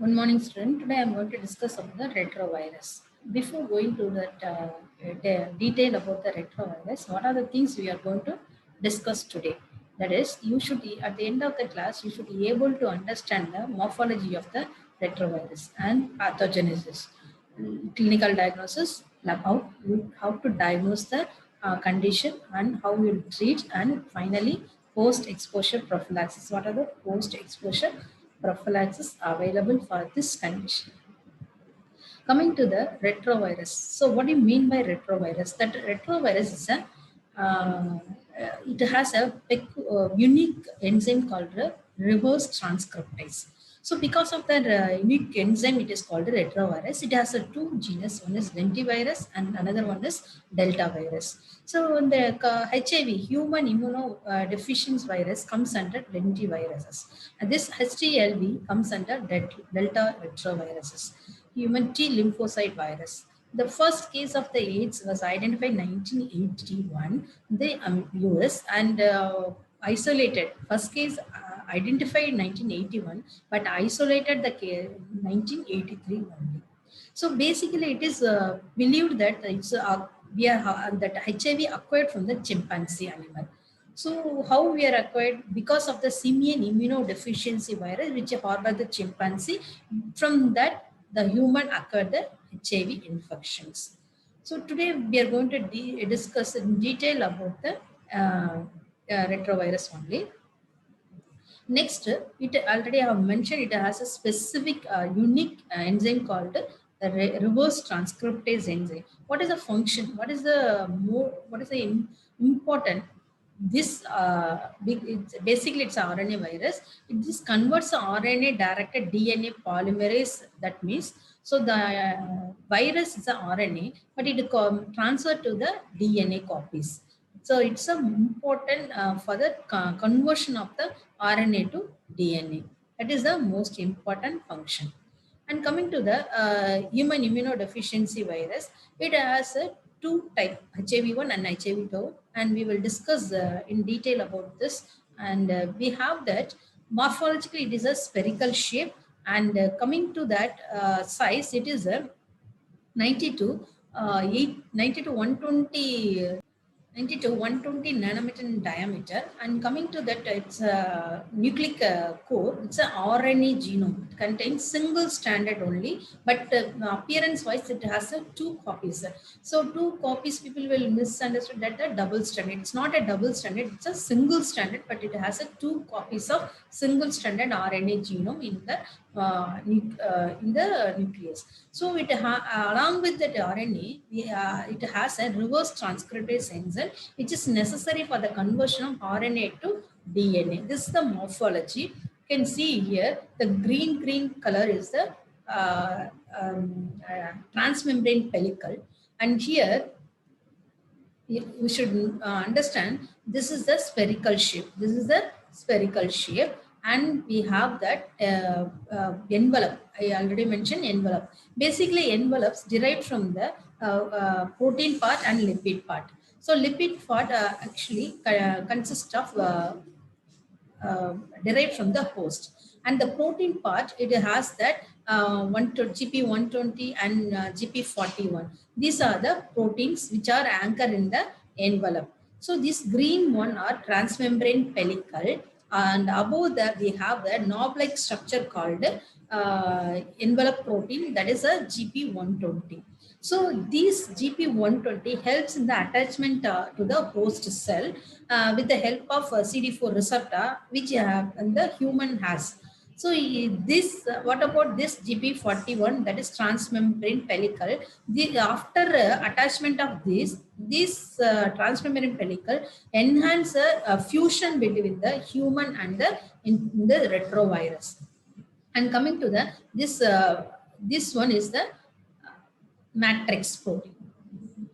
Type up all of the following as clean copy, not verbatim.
Good morning, student. Today I am going to discuss about the retrovirus. Before going to that detail about the retrovirus, what are the things we are going to discuss today? That is, you should at the end of the class, you should be able to understand the morphology of the retrovirus and pathogenesis, clinical diagnosis, how to diagnose the condition and how you treat, and finally post-exposure prophylaxis. What are the post-exposure prophylaxis available for this condition? Coming to the retrovirus. So what do you mean by retrovirus? That retrovirus is it has a unique enzyme called the reverse transcriptase. So because of that unique enzyme, it is called a retrovirus. It has two genus. One is lentivirus and another one is delta virus. So in the HIV, human immunodeficiency virus, comes under lentiviruses. And this HTLV comes under delta retroviruses. Human T lymphocyte virus. The first case of the AIDS was identified in 1981 in the US and isolated. First case identified in 1981, but isolated the case in 1983 only. So basically, it is believed that it's that HIV acquired from the chimpanzee animal. So how we are acquired? Because of the simian immunodeficiency virus, which harbor the chimpanzee. From that, the human acquired the HIV infections. So today we are going to discuss in detail about the retrovirus only. Next, it already I have mentioned, it has a specific unique enzyme called the reverse transcriptase enzyme. What is the function? What is the important? This basically it's a RNA virus. It just converts the RNA directed DNA polymerase. That means so the virus is a RNA, but it transfer to the DNA copies. So it's a important for the conversion of the RNA to DNA. That is the most important function. And coming to the human immunodeficiency virus, it has two type, HIV1 and HIV2, and we will discuss in detail about this. And we have that morphologically it is a spherical shape, and coming to that size, it is a 90 to 90 to 120 90 to 120 nanometer in diameter, and coming to that, it's a nucleic core. It's a RNA genome. It contains single stranded only, but appearance wise, it has two copies. So two copies, people will misunderstand that a double stranded. It's not a double stranded. It's a single stranded, but it has two copies of single stranded RNA genome in the nucleus. So it along with that RNA, it has a reverse transcriptase enzyme, which is necessary for the conversion of RNA to DNA. This is the morphology. You can see here the green color is the transmembrane pellicle, and here you should understand this is the spherical shape. This is the spherical shape, and we have that envelope. I already mentioned envelope. Basically, envelopes derived from the protein part and lipid part. So lipid part actually consists of derived from the host, and the protein part, it has that GP120 and GP41. These are the proteins which are anchored in the envelope. So this green one are transmembrane pellicle, and above that we have the knob-like structure called envelope protein, that is a GP120. So this GP120 helps in the attachment to the host cell with the help of CD4 receptor, which the human has. So this, what about this GP41, that is transmembrane pellicle? After attachment of this transmembrane pellicle enhance fusion between the human and the retrovirus. And coming to the this one is the matrix protein.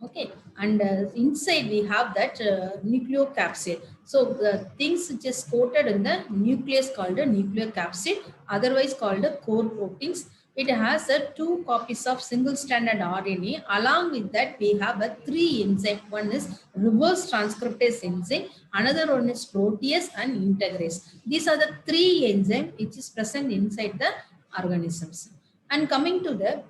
Okay, and inside we have that nucleocapsid. So the things which is coated in the nucleus called a nucleocapsid, otherwise called a core proteins. It has two copies of single stranded RNA. Along with that, we have three enzymes. One is reverse transcriptase enzyme, another one is protease and integrase. These are the three enzymes which is present inside the organisms. And coming to the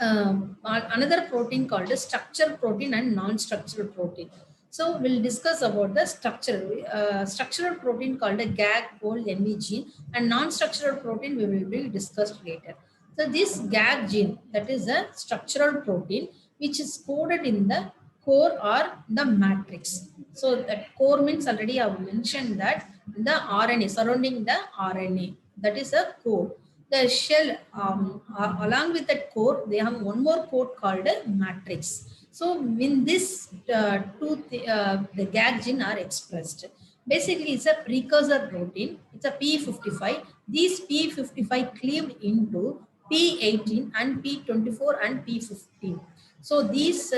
another protein called a structural protein and non-structural protein. So we'll discuss about the structural protein called a GAG, POL, NV gene, and non-structural protein we will be discussed later. So this GAG gene, that is a structural protein which is coded in the core or the matrix. So that core means already I have mentioned that the RNA surrounding the RNA, that is a core. The shell along with that core, they have one more code called a matrix. So in this the GAG gene are expressed. Basically, it's a precursor protein. It's a P55. These P55 cleaved into P18 and P24 and P15. So these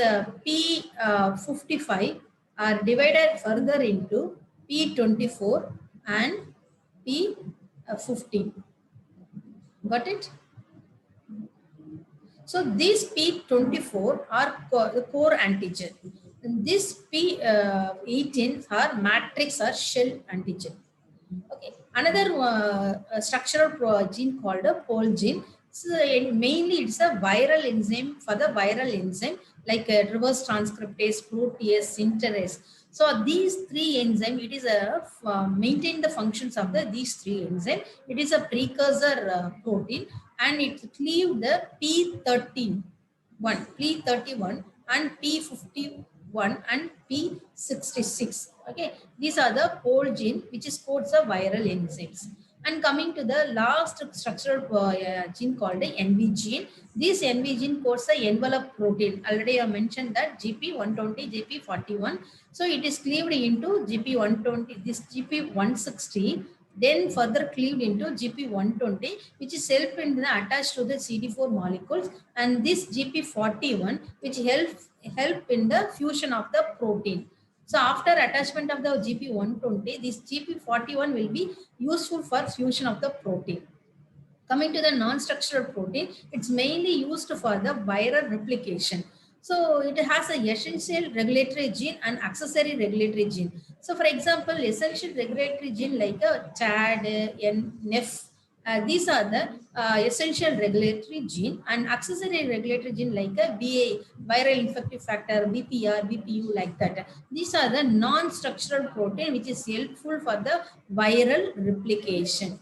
P55 are divided further into P24 and P15. Got it? So these P24 are the core antigen. And this P18 are matrix or shell antigen. Okay. Another structural gene called a POL gene. So mainly it's a viral enzyme for the viral enzyme like reverse transcriptase, protease, synterase. So these three enzymes, it is a maintain the functions of these three enzymes. It is a precursor protein and it cleave the P31 and P51 and P66. Okay, these are the POL gene which is codes of viral enzymes. And coming to the last structural gene called the NV gene. This NV gene codes the envelope protein. Already I mentioned that GP120, GP41. So it is cleaved into GP120, this GP160, then further cleaved into GP120, which is help in the attached to the CD4 molecules, and this GP41, which help in the fusion of the protein. So after attachment of the GP120, this GP41 will be useful for fusion of the protein. Coming to the non-structural protein, it's mainly used for the viral replication. So it has a essential regulatory gene and accessory regulatory gene. So for example, essential regulatory gene like a TAD, NEF, these are the essential regulatory gene, and accessory regulatory gene like a VA, viral infective factor, VPR, VPU, like that. These are the non-structural protein which is helpful for the viral replication.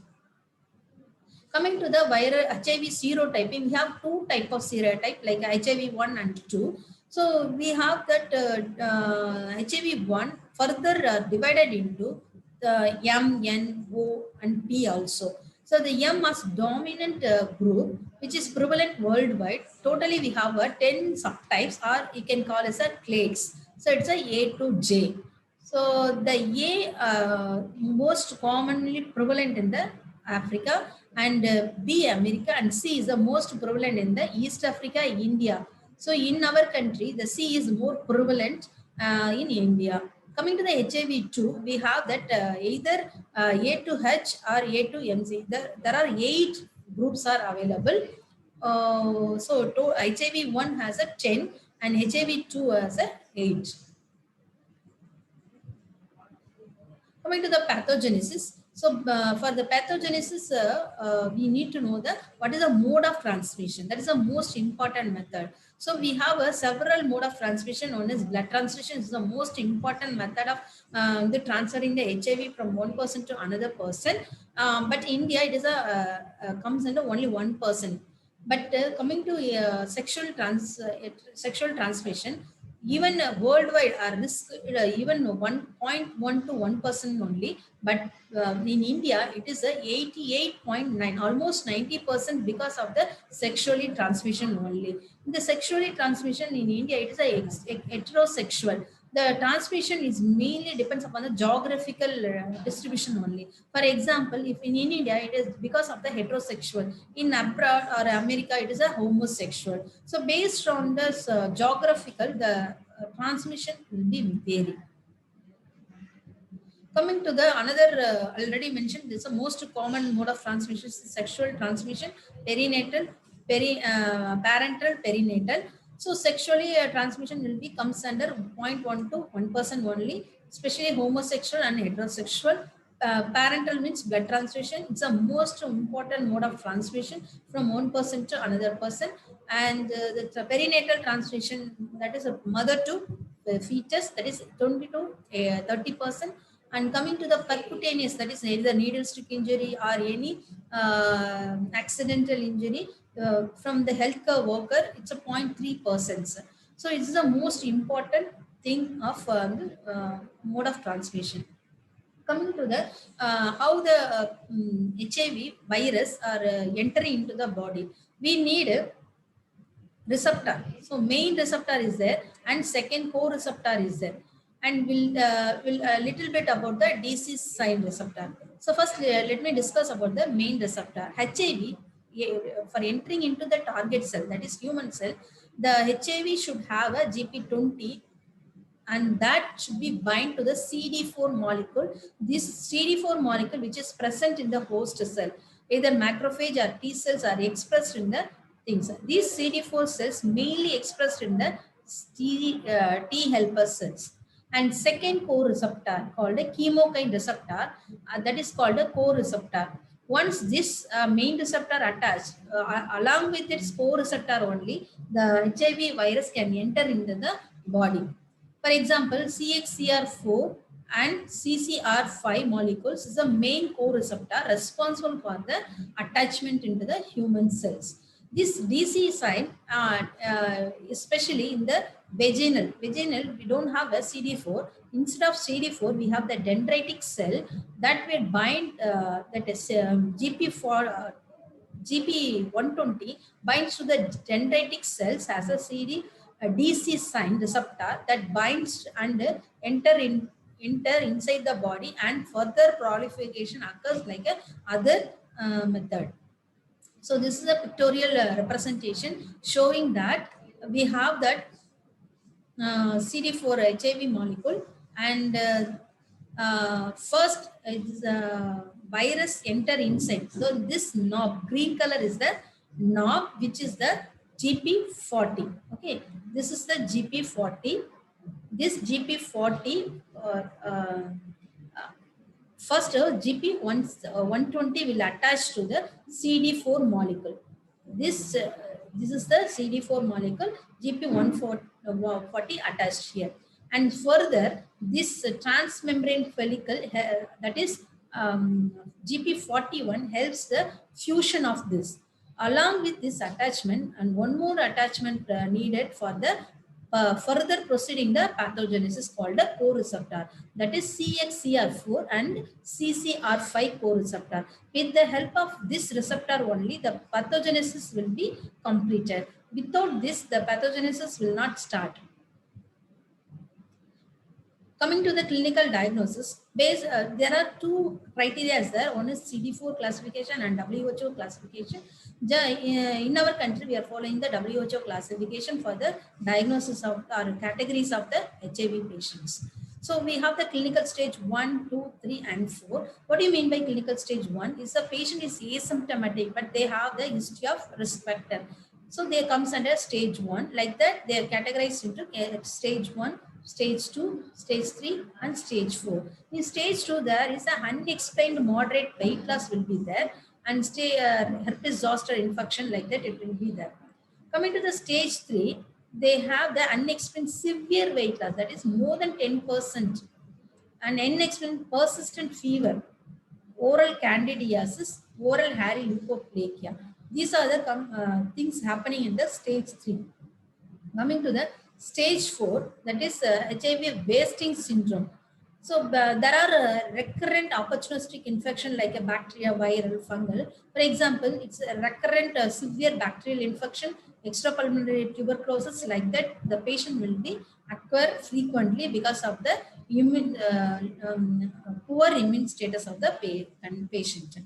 Coming to the viral HIV serotyping, we have two types of serotype like HIV 1 and 2. So we have that HIV 1 further divided into the M, N, O and P also. So the M has dominant group which is prevalent worldwide. Totally we have 10 subtypes, or you can call as a clades. So it's a to J. So the A most commonly prevalent in the Africa, and B America, and C is the most prevalent in the East Africa, India. So in our country, the C is more prevalent in India. Coming to the HIV2, we have that either A to H or A to MC. There are 8 groups are available. So HIV1 has a 10 and HIV2 has a 8. Coming to the pathogenesis, so for the pathogenesis, we need to know what is the mode of transmission. That is the most important method. So we have several mode of transmission. One is blood transmission. Is the most important method of the transferring the HIV from one person to another person. But India, it is comes under only one person. But coming to sexual transmission, even worldwide are risk even 1.1 to 1% only, but in India it is 88.9, almost 90% because of the sexually transmission only. The sexually transmission in India, it is a heterosexual. The transmission is mainly depends upon the geographical distribution only. For example, if in India it is because of the heterosexual, in abroad or America it is a homosexual. So based on this geographical, the transmission will be vary. Coming to the another already mentioned, this is the most common mode of transmission is sexual transmission, perinatal, parental, perinatal. So sexually transmission will be comes under 0.1 to 1% only, especially homosexual and heterosexual. Parental means blood transfusion. It's a most important mode of transmission from one person to another person. And the perinatal transmission, that is a mother to fetus, that is 20 to 30%. And coming to the percutaneous, that is either needle stick injury or any accidental injury from the healthcare worker, it's a 0.3%. So it's the most important thing of mode of transmission. Coming to the how the HIV virus are entering into the body, we need a receptor. So main receptor is there, and second co-receptor is there, and will a little bit about the disease sign receptor. So first, let me discuss about the main receptor. HIV, for entering into the target cell, that is human cell, the HIV should have a GP20, and that should be bind to the CD4 molecule. This CD4 molecule, which is present in the host cell, either macrophage or T cells, are expressed in the things. These CD4 cells mainly expressed in the T helper cells. And second co-receptor called a chemokine receptor, that is called a co-receptor. Once this main receptor attached, along with its co-receptor only, the HIV virus can enter into the body. For example, CXCR4 and CCR5 molecules is the main co-receptor responsible for the attachment into the human cells. This DC sign, especially in the vaginal, we don't have a CD4. Instead of CD4, we have the dendritic cell that will bind, that is GP4, GP120 binds to the dendritic cells as a DC sign receptor that binds and enter inside the body, and further proliferation occurs like a other method. So this is a pictorial representation showing that we have that CD4 HIV molecule, and first is virus enter inside. So this knob, green color is the knob, which is the GP40. Okay, this is the GP40. This GP40 first GP120 will attach to the CD4 molecule. This is the CD4 molecule, GP140 attached here. And further, this transmembrane follicle, that is GP41, helps the fusion of this. Along with this attachment, and one more attachment needed for the further proceeding the pathogenesis, called the co-receptor, that is CXCR4 and CCR5 co-receptor. With the help of this receptor only, the pathogenesis will be completed. Without this, the pathogenesis will not start. Coming to the clinical diagnosis, there are two criteria there. One is CD4 classification and WHO classification. In our country, we are following the WHO classification for the diagnosis of or categories of the HIV patients. So we have the clinical stage 1, 2, 3, and 4. What do you mean by clinical stage 1? Is the patient is asymptomatic, but they have the history of risk factor. So they comes under stage 1. Like that, they are categorized into stage 1, stage 2, stage 3, and stage 4. In stage 2, there is an unexplained moderate weight loss will be there, and herpes zoster infection, like that it will be there. Coming to the stage 3, they have the unexplained severe weight loss, that is more than 10%, and unexplained persistent fever, oral candidiasis, oral hairy leukoplakia. These are the things happening in the stage 3. Coming to the stage 4, that is HIV wasting syndrome. So there are recurrent opportunistic infection like a bacteria, viral, fungal. For example, it's a recurrent severe bacterial infection, extrapulmonary tuberculosis, like that. The patient will be acquire frequently because of the poor immune status of the patient.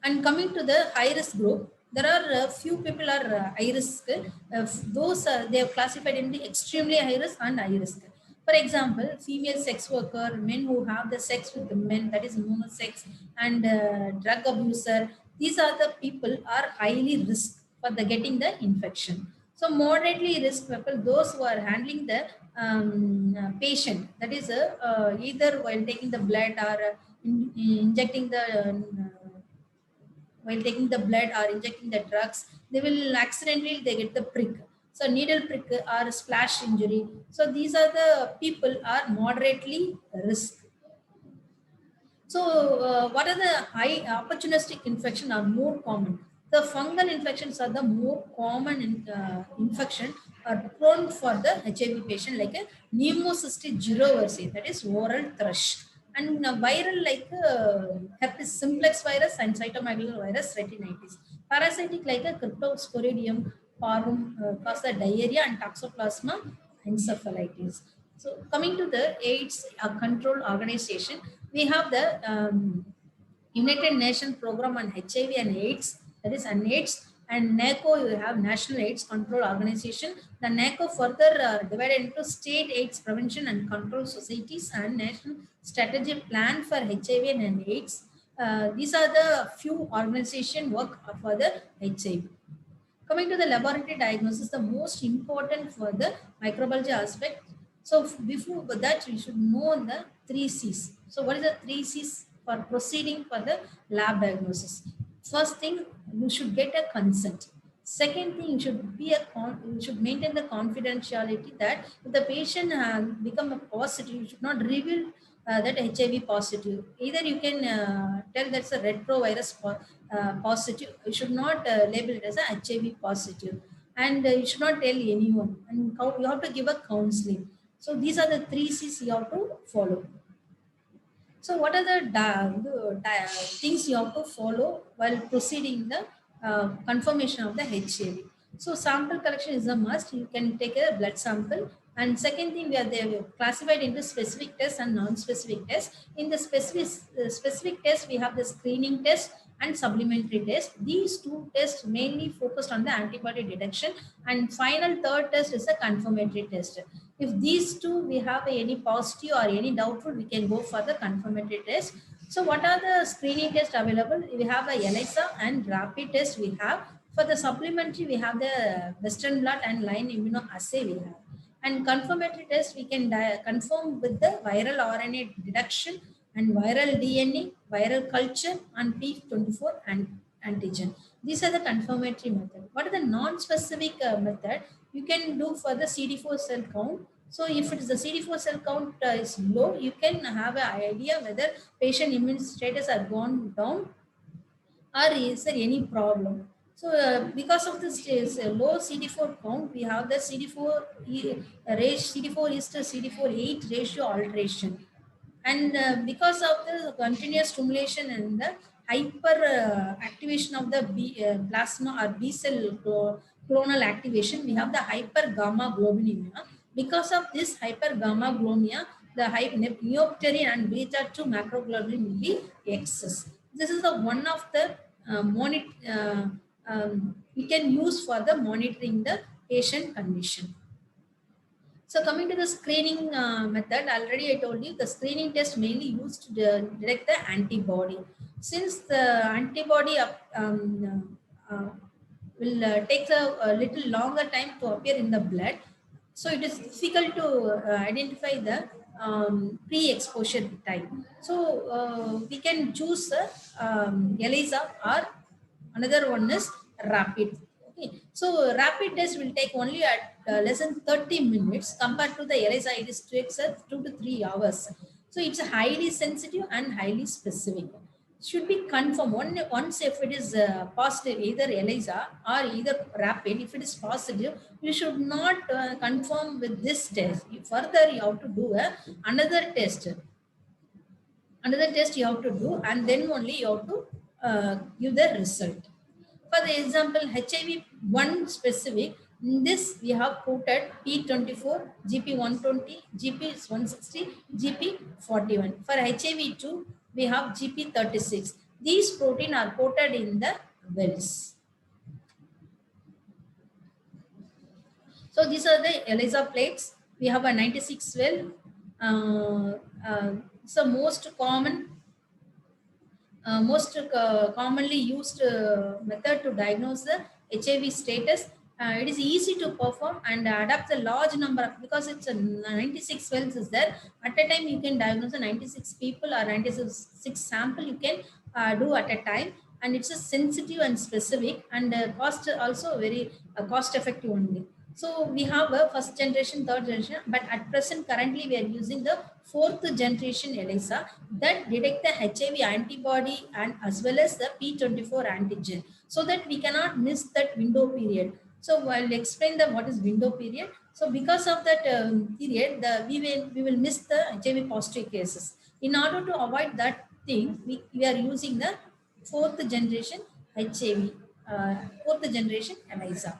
And coming to the high risk group, there are few people are high risk. Those they have classified in the extremely high risk and high risk. For example, female sex worker, men who have the sex with the men, that is monosex, and drug abuser. These are the people are highly risk for the getting the infection. So moderately risk people, those who are handling the patient, that is either while taking the blood or injecting the while taking the blood or injecting the drugs, they will accidentally they get the prick. So needle prick or splash injury. So these are the people are moderately risk. So, what are the high opportunistic infection are more common? The fungal infections are the more common infection are prone for the HIV patient, like a pneumocystis jirovecii, that is oral thrush, and viral like herpes simplex virus and cytomegalovirus retinitis. Parasitic like a cryptosporidium parvum cause the diarrhea and toxoplasma encephalitis. So coming to the AIDS control organization, we have the United Nations Program on HIV and AIDS, that is UNAIDS, and NACO, you have National AIDS Control Organization. The NACO further divided into state AIDS prevention and control societies and national strategy plan for HIV and AIDS. These are the few organization work for the HIV. Coming to the laboratory diagnosis, the most important for the microbiology aspect. So before that, we should know the three C's. So what is the three C's for proceeding for the lab diagnosis? First thing, you should get a consent. Second thing, you should you should maintain the confidentiality that if the patient become a positive, you should not reveal that HIV positive. Either you can tell that's a retrovirus positive. You should not label it as a HIV positive, and you should not tell anyone. And you have to give a counseling. So these are the three C's you have to follow. So what are the things you have to follow while proceeding the confirmation of the HIV? So sample collection is a must. You can take a blood sample. And second thing, they are classified into specific tests and non-specific tests. In the specific test, we have the screening test and supplementary test. These two tests mainly focused on the antibody detection. And final third test is a confirmatory test. If these two we have any positive or any doubtful, we can go for the confirmatory test. So what are the screening tests available? We have a ELISA and rapid test we have. For the supplementary, we have the Western blot and line immunoassay we have. And confirmatory test, we can confirm with the viral RNA detection and viral DNA, viral culture, and P24 and antigen. These are the confirmatory method. What are the non-specific method? You can do for the CD4 cell count. So if it is the CD4 cell count is low, you can have an idea whether patient immune status are gone down or is there any problem. So because of this low CD4 count, we have the CD4 is to CD4/8 ratio alteration. And because of the continuous stimulation and the hyper activation of the plasma or B cell clonal activation, we have the hyper gamma globulinemia. Because of this hyper gamma globulinemia, the neopterin and beta 2 macroglobulin will be excess. This is the one of the we can use for the monitoring the patient condition. So coming to the screening method, already I told you the screening test mainly used to detect the antibody. Since the antibody will take a little longer time to appear in the blood, so it is difficult to identify the pre-exposure time. So we can choose ELISA, or another one is rapid. Okay. So rapid test will take only at less than 30 minutes compared to the ELISA. It takes 2 to 3 hours. So it's highly sensitive and highly specific. Should be confirmed once if it is positive, either ELISA or either rapid. If it is positive, you should not confirm with this test. Further, you have to do another test. Another test you have to do, and then only you have to give the result. For the example, HIV-1 specific, in this we have quoted P24, GP120, GP160, GP41. For HIV-2, we have GP36. These protein are quoted in the wells. So these are the ELISA plates. We have a 96 well. It's the most commonly used method to diagnose the HIV status, it is easy to perform and adapt a large number of, because it's a 96 wells is there. At a time you can diagnose a 96 people or 96 sample you can do at a time, and it's a sensitive and specific, and cost also very cost effective only. So we have a first generation, third generation, but at present currently we are using the fourth generation ELISA that detect the HIV antibody and as well as the P24 antigen, so that we cannot miss that window period. So I'll explain the what is window period. So because of that period, we will miss the HIV positive cases. In order to avoid that thing, we are using the fourth generation HIV, fourth generation ELISA.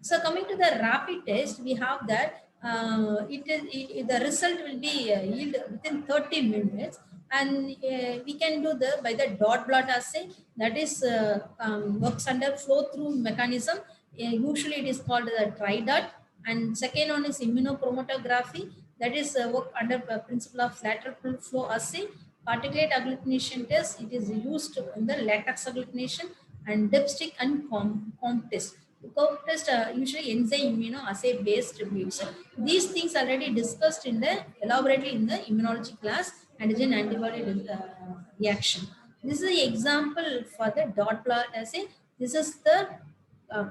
So coming to the rapid test, we have that the result will be yield within 30 minutes, and we can do the by the dot blot assay, that is works under flow through mechanism. Usually it is called the TRIDOT, and second one is immunochromatography, that is work under principle of lateral flow assay. Particulate agglutination test, it is used in the latex agglutination, and dipstick and comp test. Comp test usually enzyme immunoassay based beads. These things already discussed in the elaborately in the immunology class, antigen antibody reaction. This is the example for the dot plot assay. This is the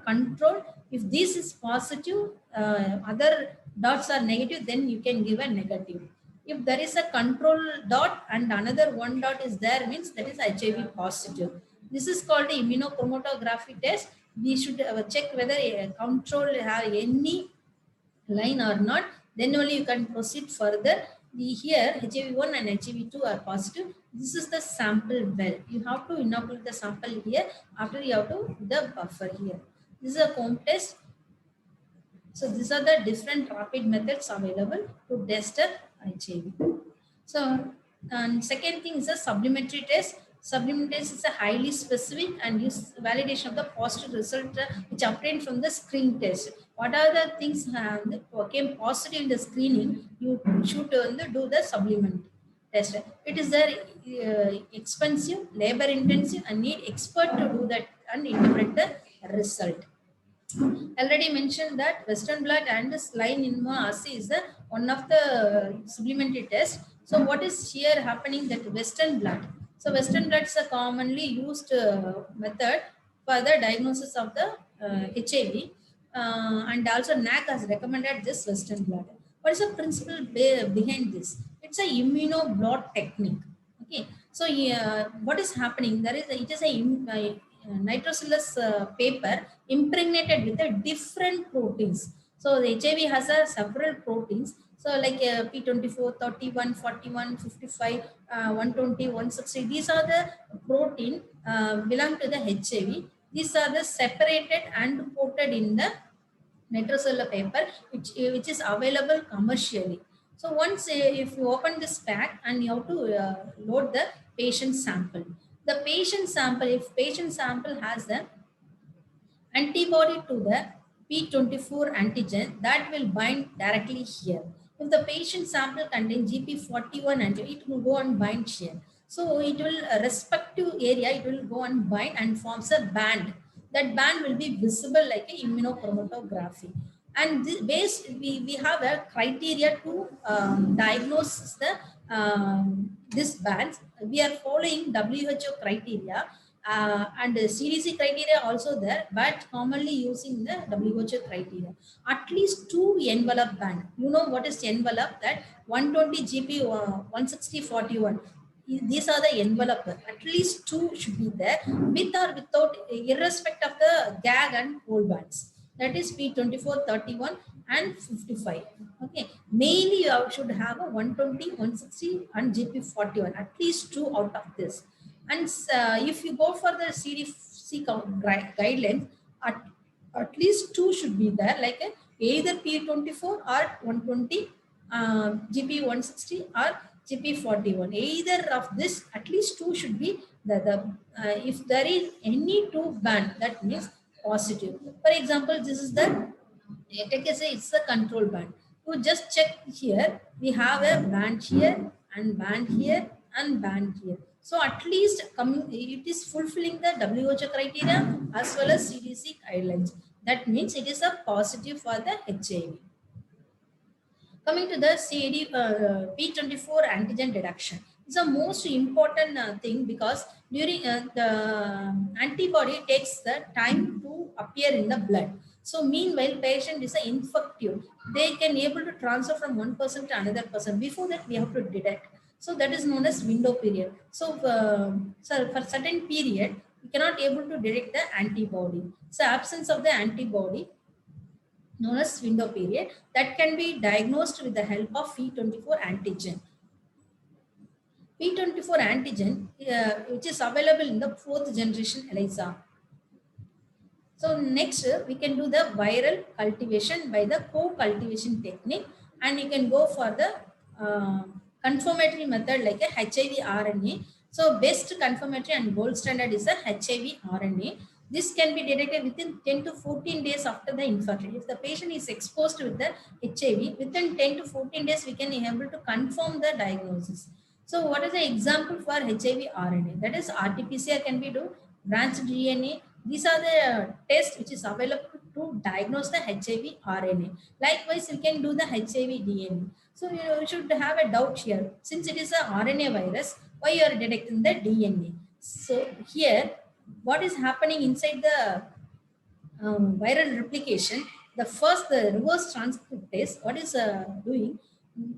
control. If this is positive, other dots are negative, then you can give a negative. If there is a control dot and another one dot is there, means that is HIV positive. This is called the immunochromatography test. We should check whether a control have any line or not. Then only you can proceed further. Here HIV1 and HIV2 are positive. This is the sample well. You have to inoculate the sample here. After you have to the buffer here. This is a comb test. So these are the different rapid methods available to test HIV. So, and second thing is a supplementary test. Supplementary test is a highly specific and use validation of the positive result which obtained from the screen test. What are the things that came positive in the screening? You should do the supplement test. It is expensive, labor intensive, and need expert to do that and interpret the result. Already mentioned that Western blot and saline immunoassay is one of the supplementary tests. So what is here happening that Western blot? So Western blot is a commonly used method for the diagnosis of the HIV, and also NAC has recommended this Western blot. What is the principle behind this? It's a immunoblot technique. Okay, so what is happening? It is a nitrosilus paper impregnated with a different proteins. So the HIV has several proteins. So like P24, 31, 41, 55, 120, 160. These are the protein belong to the HIV. These are the separated and coated in the nitrocellular paper, which is available commercially. So once if you open this pack and you have to load the patient sample. The patient sample, if patient sample has the antibody to the P24 antigen, that will bind directly here. If the patient sample contains GP41 antigen, it will go and bind here. So it will respective area, it will go and bind and forms a band. That band will be visible like a immunochromatography. And we have a criteria to diagnose the this bands. We are following WHO criteria, and CDC criteria also there, but commonly using the WHO criteria. At least 2 envelope band. You know what is envelope? That 120 GP, 160, 41. These are the envelope. At least 2 should be there, with or without, irrespective of the gag and hold bands. That is P24, 31, and 55. Okay. Mainly you should have a 120, 160, and GP41. At least 2 out of this. And if you go for the CDC guidelines, at least 2 should be there, like either P24 or 120, GP 160 or GP41. Either of this, at least 2 should be if there is any 2 band, that means positive. For example, this is the, take a say it's the control band. You just check here, we have a band here and band here and band here. So at least it is fulfilling the WHO criteria as well as CDC guidelines. That means it is a positive for the HIV. Coming to the P24 antigen detection, it's the most important thing because during the antibody takes the time to appear in the blood. So meanwhile, patient is infective. They can able to transfer from one person to another person. Before that, we have to detect. So that is known as window period. So for certain period, we cannot able to detect the antibody. So absence of the antibody known as window period that can be diagnosed with the help of P24 antigen. P24 antigen, which is available in the fourth generation ELISA. So next, we can do the viral cultivation by the co-cultivation technique, and you can go for the confirmatory method like a HIV RNA. So best confirmatory and gold standard is a HIV RNA. This can be detected within 10 to 14 days after the infection. If the patient is exposed with the HIV, within 10 to 14 days, we can be able to confirm the diagnosis. So what is the example for HIV RNA? That is RT-PCR can be do, branched DNA. These are the tests which is available to diagnose the HIV RNA. Likewise, we can do the HIV DNA. So you should have a doubt here. Since it is a RNA virus, why you are detecting the DNA? So here, what is happening inside the viral replication, the reverse transcriptase, what is doing,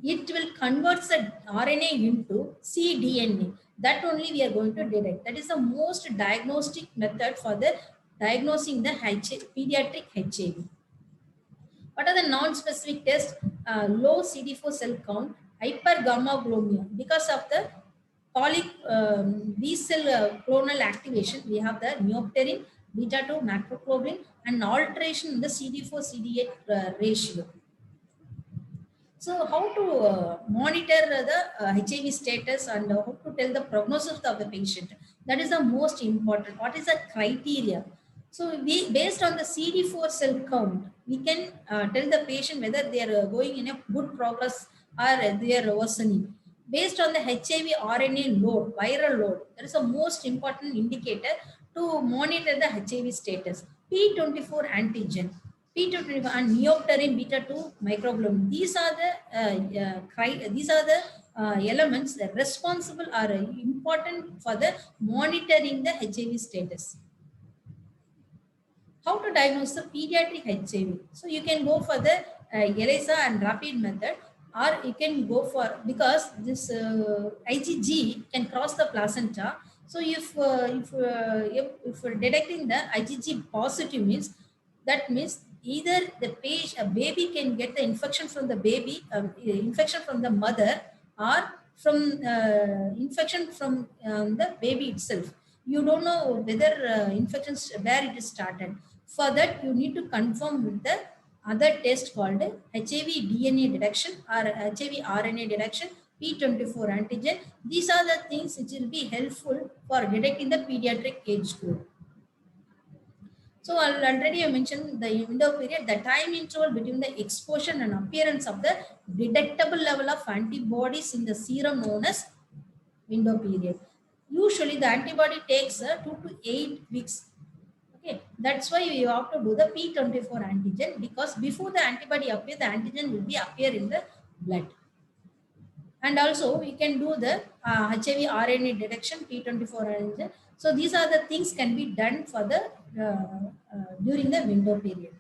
it will convert the RNA into cDNA. That only we are going to detect. That is the most diagnostic method for the diagnosing the pediatric HIV. What are the non-specific tests? Low CD4 cell count, hypergammaglomia. Because of the B cell clonal activation, we have the neopterin, beta 2 macroglobulin, and alteration in the CD4 CD8 ratio. So how to monitor the HIV status and how to tell the prognosis of the patient? That is the most important. What is the criteria? So based on the CD4 cell count, we can tell the patient whether they are going in a good progress or they are worsening. Based on the HIV RNA load, viral load, that is the most important indicator to monitor the HIV status. P24 antigen, P225 and neopterin beta 2 microglobulin. These are the elements that responsible are important for the monitoring the HIV status. How to diagnose the pediatric HIV? So you can go for the ELISA and rapid method, or you can go for, because this IgG can cross the placenta. So if we're detecting the IgG positive means, that means either the patient, a baby can get the infection from the baby, infection from the mother, or from infection from the baby itself. You don't know whether infections where it is started. For that, you need to confirm with the other test called HIV DNA detection or HIV RNA detection, P24 antigen. These are the things which will be helpful for detecting the pediatric age group. So already I mentioned the window period, the time interval between the exposure and appearance of the detectable level of antibodies in the serum known as window period. Usually the antibody takes 2 to 8 weeks. Okay, that's why you have to do the P24 antigen, because before the antibody appear, the antigen will be appear in the blood. And also we can do the HIV RNA detection, P24 antigen. So these are the things can be done for the during the window period.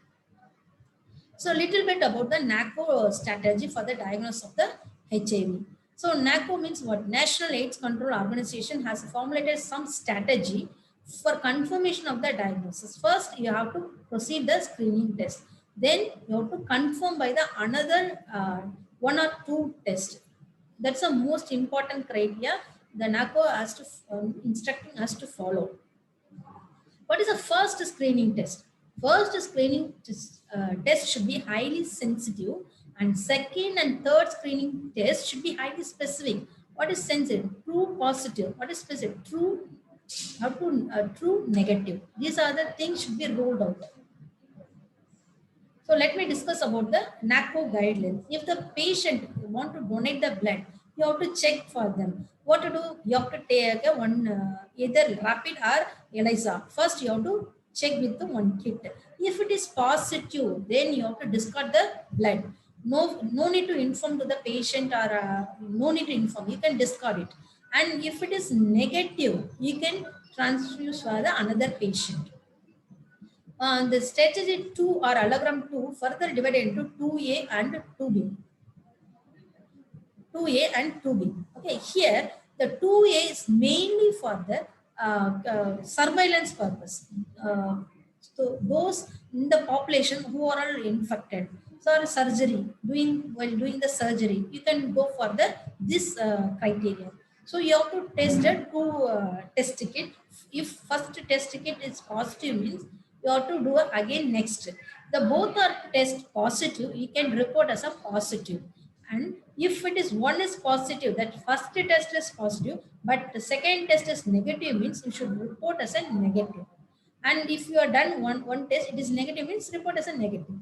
So a little bit about the NACO strategy for the diagnosis of the HIV. So NACO means what? National AIDS Control Organization has formulated some strategy for confirmation of the diagnosis. First, you have to proceed the screening test. Then you have to confirm by the another one or two tests. That's the most important criteria the NACO has to instructing us to follow. What is the first screening test? First screening test should be highly sensitive, and second and third screening test should be highly specific. What is sensitive? True positive. What is specific? True up to true negative. These are the things should be ruled out. So let me discuss about the NACO guidelines. If the patient want to donate the blood, you have to check for them. What to do? You have to take one either rapid or ELISA. First, you have to check with the one kit. If it is positive, then you have to discard the blood. No need to inform to the patient or no need to inform. You can discard it. And if it is negative, you can transfuse for the another patient. The strategy 2 or allogram 2 further divided into 2A and 2B. 2A and 2B. Okay, here the 2A is mainly for the surveillance purpose. So those in the population who are all infected, so surgery while doing the surgery, you can go for the this criteria. So you have to test a two test ticket. If first test ticket is positive, means you have to do again next. The both are test positive, you can report as a positive. And if it is one is positive, that first test is positive, but the second test is negative, means you should report as a negative. And if you are done one test, it is negative, means report as a negative.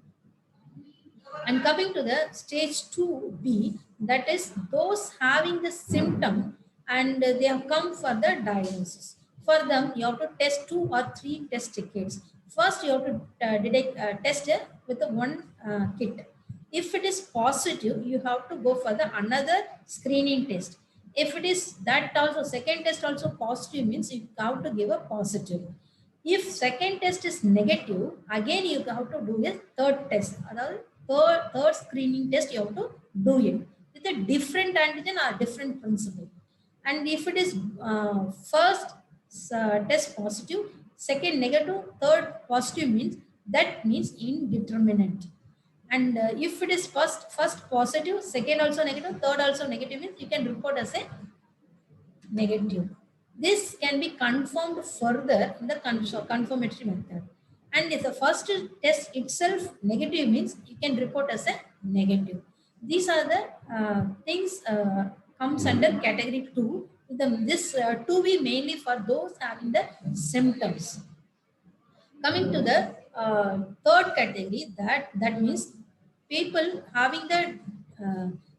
And coming to the stage 2B, that is those having the symptom and they have come for the diagnosis. For them, you have to test 2 or 3 test kits. First, you have to test it with the one kit. If it is positive, you have to go for the another screening test. If it is that also second test also positive, means you have to give a positive. If second test is negative, again you have to do a third test. Third screening test you have to do it with a different antigen or different principle. And if it is first test positive, second negative, third positive, means indeterminate. And if it is first positive, second also negative, third also negative, means you can report as a negative. This can be confirmed further in the confirmatory method. And if the first test itself negative, means you can report as a negative. These are the things comes under category 2. This 2B mainly for those having the symptoms. Coming to the third category, that means people having the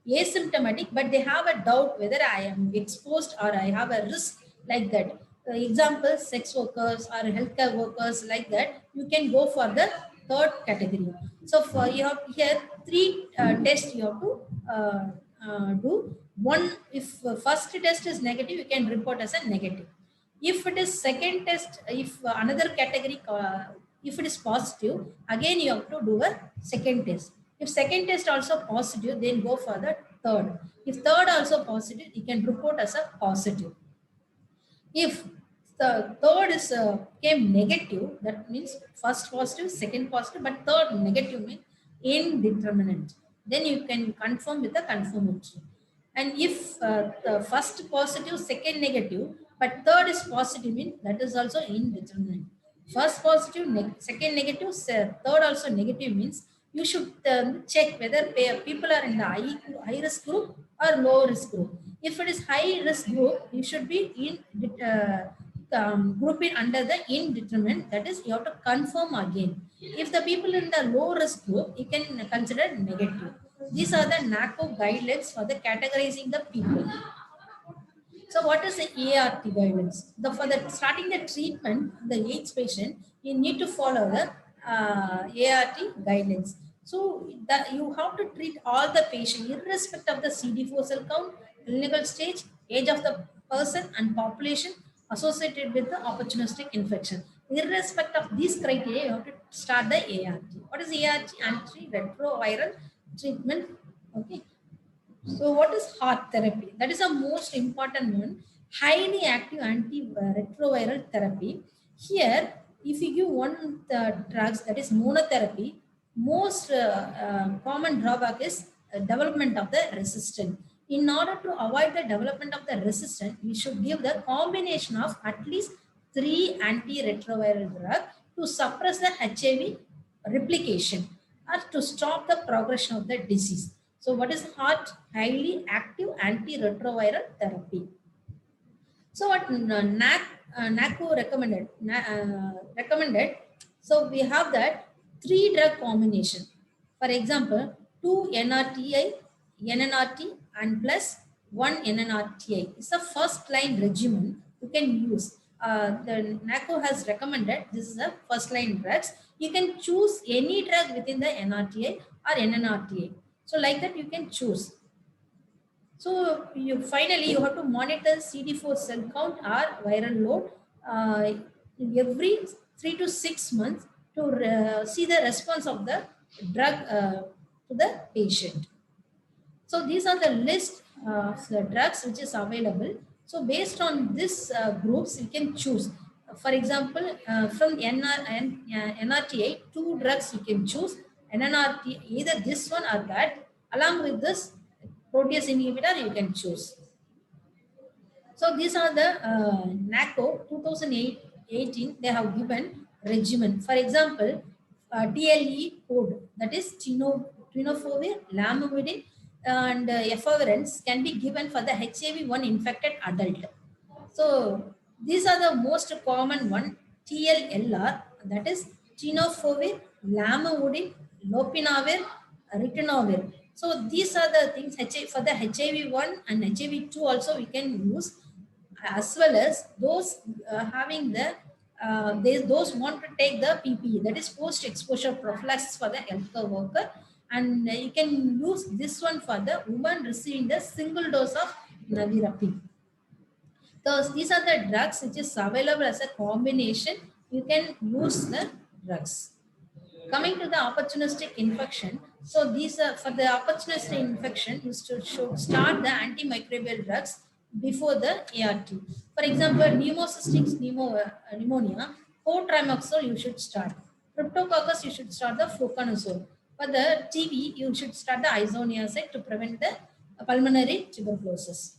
asymptomatic, but they have a doubt whether I am exposed or I have a risk, like that. Example, sex workers or healthcare workers, like that. You can go for the third category. So for you have here 3 tests you have to do. One, if first test is negative, you can report as a negative. If it is second test, if another category, if it is positive, again you have to do a second test. If second test also positive, then go for the third. If third also positive, you can report as a positive. If the third is came negative, that means first positive, second positive, but third negative means indeterminate. Then you can confirm with the confirmatory. And if the first positive, second negative, but third is positive, means that is also indeterminate. First positive, second negative, third also negative, means you should check whether people are in the high risk group or low risk group. If it is high risk group, you should be in grouping under the indeterminate. That is, you have to confirm again. If the people in the low risk group, you can consider negative. These are the NACO guidelines for the categorizing the people. So what is the ART guidelines? For the starting the treatment, the AIDS patient, you need to follow the ART guidelines. So that you have to treat all the patient irrespective of the CD4 cell count, clinical stage, age of the person and population associated with the opportunistic infection. Irrespective of these criteria, you have to start the ART. What is ART? Antiretroviral treatment. Okay. So what is HART therapy? That is a most important one. Highly active antiretroviral therapy. Here, if you give one drugs, that is monotherapy, most common drawback is development of the resistance. In order to avoid the development of the resistance, we should give the combination of at least 3 antiretroviral drugs to suppress the HIV replication or to stop the progression of the disease. So what is HART? Highly active antiretroviral therapy. So what NACO recommended, so we have that 3 drug combination. For example, 2 NRTI, NNRT and plus 1 NNRTI. It's a first line regimen you can use. the NACO has recommended this is a first line drugs. You can choose any drug within the NRTA or NNRTA. So like that you can choose. So you finally you have to monitor CD4 cell count or viral load every 3 to 6 months to see the response of the drug to the patient. So these are the list of the drugs which is available. So based on this groups, you can choose. For example, from NRTA, two drugs you can choose. NNRT, either this one or that. Along with this protease inhibitor, you can choose. So these are the NACO 2018. They have given regimen. For example, TLE code, that is tenofovir, lamivudine, and efavirenz can be given for the HIV-1 infected adult. So these are the most common one. TLLR, that is tenofovir, lamivudine, lopinavir, ritonavir. So these are the things for the HIV-1 and HIV-2 also we can use, as well as those having the those want to take the PPE, that is post exposure prophylaxis for the healthcare worker, and you can use this one for the woman receiving the single dose of Navirapine. So these are the drugs which is available as a combination. You can use the drugs. Coming to the opportunistic infection, so these are for the opportunistic infection, you should start the antimicrobial drugs before the ART. For example, pneumocystic pneumonia, 4-trimoxole you should start. Cryptococcus you should start the fluconazole. For the TB, you should start the isoniazid to prevent the pulmonary tuberculosis.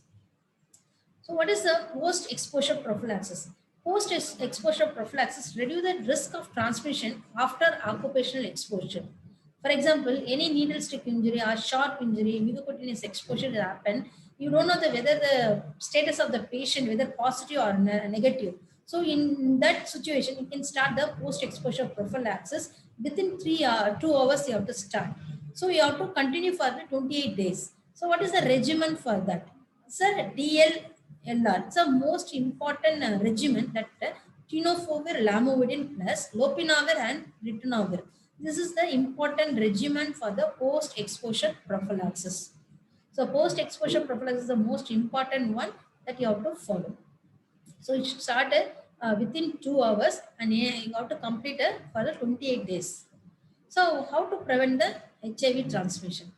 So what is the post-exposure prophylaxis? Post-exposure prophylaxis reduce the risk of transmission after occupational exposure. For example, any needle stick injury or sharp injury, mucocutaneous exposure will happen. You don't know whether the status of the patient, whether positive or negative. So in that situation, you can start the post-exposure prophylaxis within 2 hours. You have to start. So you have to continue for the 28 days. So what is the regimen for that? Sir, DLLR. It's a most important regimen that tenofovir, lamivudine plus lopinavir and ritonavir. This is the important regimen for the post-exposure prophylaxis. So post-exposure prophylaxis is the most important one that you have to follow. So it should start within 2 hours and you have to complete it for the 28 days. So how to prevent the HIV transmission?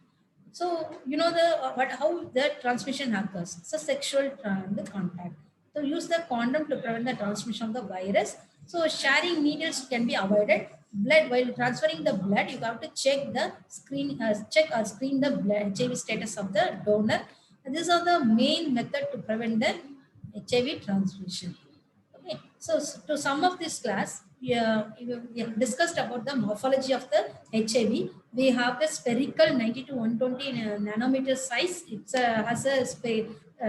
So you know how the transmission occurs. It's a sexual contact. So use the condom to prevent the transmission of the virus. So sharing needles can be avoided. Blood, while transferring the blood, you have to check or screen the blood HIV status of the donor. And these are the main method to prevent the HIV transmission. Okay, so to sum up this class, we have discussed about the morphology of the HIV. We have the spherical 90 to 120 nanometer size. It has a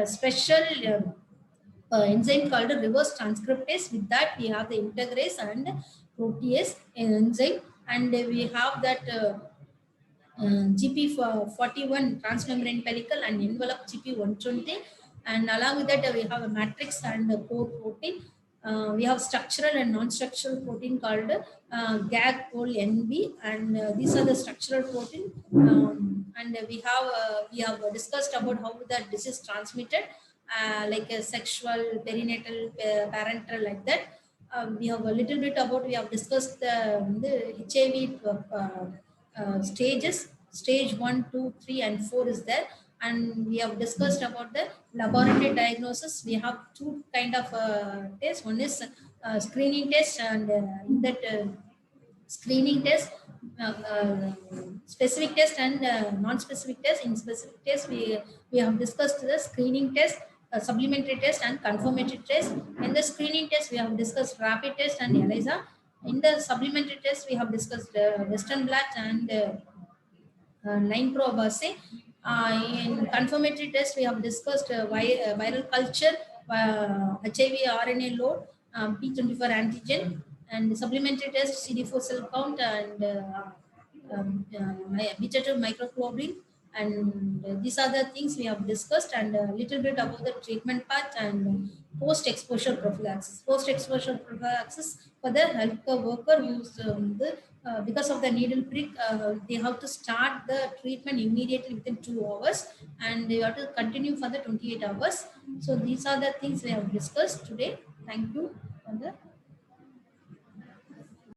special enzyme called reverse transcriptase. With that, we have the integrase and protease enzyme, and we have that GP41 transmembrane pellicle and envelope GP120, and along with that we have a matrix and a core protein. We have structural and non-structural protein called GAG, POL, NB, and these are the structural protein. And we have discussed about how that this is transmitted, like a sexual, perinatal, parental, like that. We have a little bit about, we have discussed the HIV stages. Stage 1, 2, 3, and 4 is there, and we have discussed about the laboratory diagnosis. We have two kind of tests. One is screening test, and in that screening test, specific test and non-specific test. In specific test, we have discussed the screening test, supplementary test, and confirmatory test. In the screening test, we have discussed rapid test and ELISA. In the supplementary test, we have discussed Western blot and 9-probe assay. In confirmatory test, we have discussed viral culture, HIV RNA load, P24 antigen, and supplementary test CD4 cell count and beta-2 microglobulin, And these are the things we have discussed, and a little bit about the treatment part and post-exposure prophylaxis. Post-exposure prophylaxis for the healthcare worker who's because of the needle prick, they have to start the treatment immediately within 2 hours, and they have to continue for the 28 hours. So these are the things we have discussed today. Thank you for the